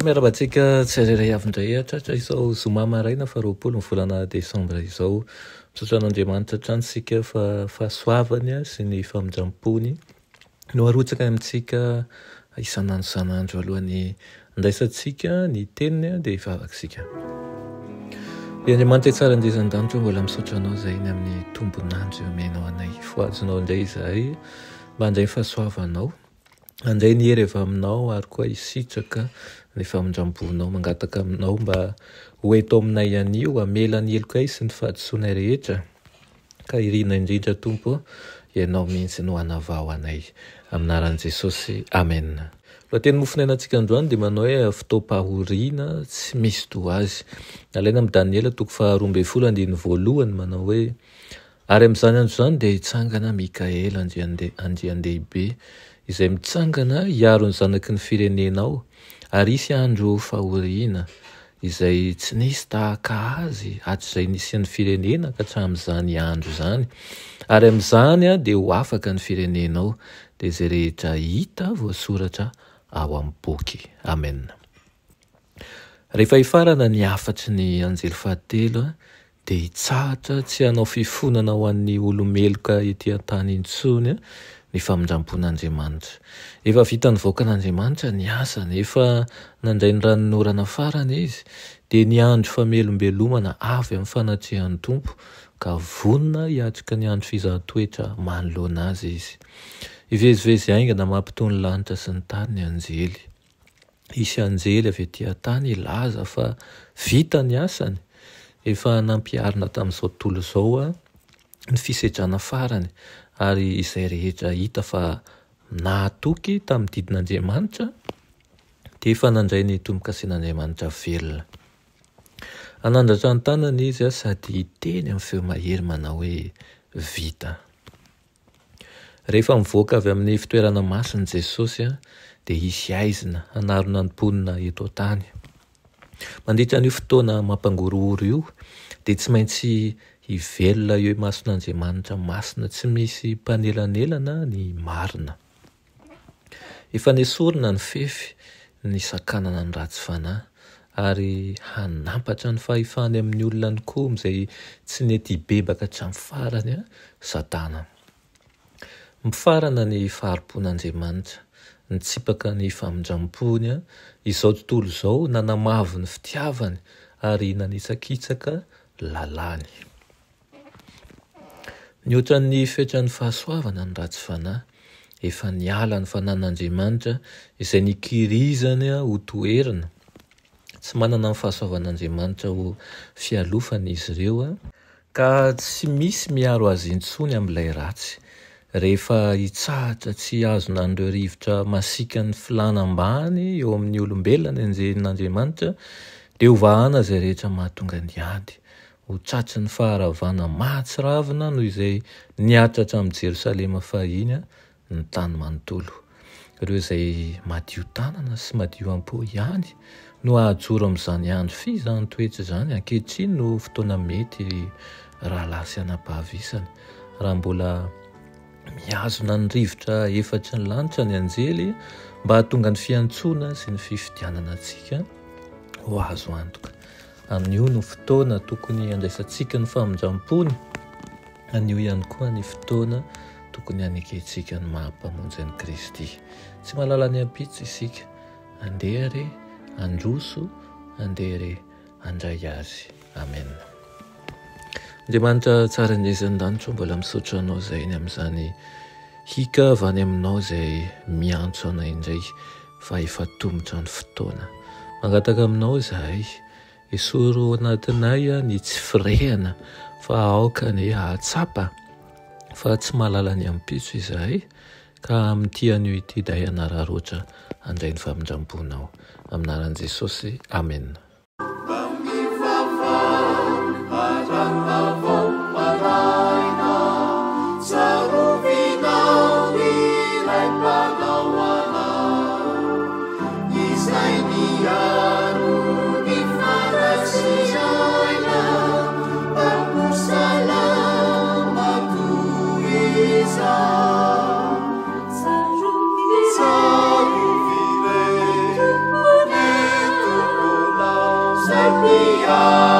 Miarabantsika tsy arery avindray tratra izao zoma maraina fa 20 ny volana desambra izao misaotra an'Andriamanitra trantsika fa fahasoavany sy ny famindrampony no arotsaka amintsika isanandro alohan'ny andaisantsika ny teniny dia hivavaksika. Andriamanitra tsara andezan-danitra mbola misaotra anao izay ny amin'ny tombonandro omenao anay foazonao indray izahay mba handray fahasoavanao handray ny hery avy aminao ary koa hisitraka ny famindramponao mangataka aminao mba hoeto aminay anio amela ny elokay sy ny fahadisoanay rehetra ka irina indrindra tompo ianao mihitsy no hanavao anay aminaran'i Jesosy amen. Teny mofinainantsika androany dia manao hoe fotoam-pahoriana tsy misy toa azy. Alaina amin'ny Daniela 12:1 manao hoe ary amin'izany andro izany dia hitsangana Mikaela andrian-dehibe izay mitsangana hiaro ny zanaky ny firenenao ary isy andro fahoriana izay tsy nisy tahaka azy hatrizay nisian'ny firenena ka hatramin'izany andro izany ary amin'izany dia ho afaka ny firenenao dia izay rehetra hita voasoratra ao amin'ny boky. Amen. Rehefa hifarana ny afatry ny anjely fahatelo dia hitsahatra tsy hanao fifonana ho an'ny olomeloka ety an-tany intsony ny famindrampon'Andriamanitra. Efa vita nivoaka an'Andriamanitra ny asany, efa nandray ny ranonorana farany izy, dia ny andro famelombelomana avy amin'ny fanatrehan'ny Tompo ka vonona hiatrika ny andro fizahan-toetra manoloana azy izy. Ivezivezy aingana mampitony lanitra sy ny tany ny anjely. Isy anjely avy etỳ an-tany ilaza fa vita ny asany. Efa nampiarina tamin'izao tontolo izao ny fisedrana farany ary izay rehetra hita fa nahatoky tamin'ny didin'Andriamanitra dia efa nandray ny tombo-kasen'Andriamanitra velona. Anandratra ny tanana izy sady hiteny amin'ny feo mahery manao hoe vita. Rehefa mivoaka avy amin'ny fitoerana masiny Jesosy dia hisy aizina hanarona ny mponina eto an-tany. Mandritra an'io fotoana mampangorohoro io dia tsy maintsy hivelona eo mason'Andriamanitra masina tsy misy mpanelanelana ny marina. Efa nesorina ny fefy ny sakanana ny ratsy fanahy ary hanampatra ny fahefany amin'ny olona ny komy izay tsy nety hibebaka hatramin'ny farany Satana. Mifarana ny faharipon'Andriamanitra, nitsipaka ny famindrampony izao tontolo izao nanamavy ny fitiavany ary nanitsakitsaka lalàny. Nioatran'ny fetrany fahasoavana ny ratsy fanahy, efa niala ny fanan'Andriamanitra izay nikirizany ho toerana. Tsy manana ny fahasoavan'Andriamanitra ho fialofany izy ireo ka tsy misy miaro azy intsony amin'ilay ratsy. Rehefa hitsahatra tsy azona an'ireo rivotra masika ny filanam-bany eo amin'ny olombelona ny anjelin'Andriamanitra dia ho vahana izay rehetra mahatonga ny ady. Ho tratry ny faharavana mahatsiravina noho izay niatratra amin'ny Jerosalema fahiny ny tany manontolo. Ireo izay madio tanana sy madio am-po ihany no ahajoro amin'izany andro fizahan-toetra izany. Ankehitriny no fotoana mety raha lasy anam-pahavisana. Raha mbola miazona ny rivotra efatry ny lanitra ny anjely mba hahatonga ny fiantsoana sy ny fifidianana antsika ho azo antoka. Amin'io no fotoana tokony andraisantsika ny famindram-pony. An'io ihany koa ny fotoana tokony hanekentsika ny mahampamonjy an'i Kristy. Tsy mahalala ny ampitso isika. Andeha re androso, andeha re handray azy. Amen. Andriamanitra tsara indezan-danitra mbola misaotra anao izay ny amin'izany hika avy any aminao izay miantso anay indray fa efa tomotra ny fotoana. Mangataka aminao izahay esoro anatinay ny tsy firehana fa aoka ny ahatsapa fa tsy mahalala ny ampitso izahay ka amin'ity anio ity day anararoatra handray ny famindramponao aminaran'i Jesosy. Amen. Izay miaro ny farasiaina Alleluia.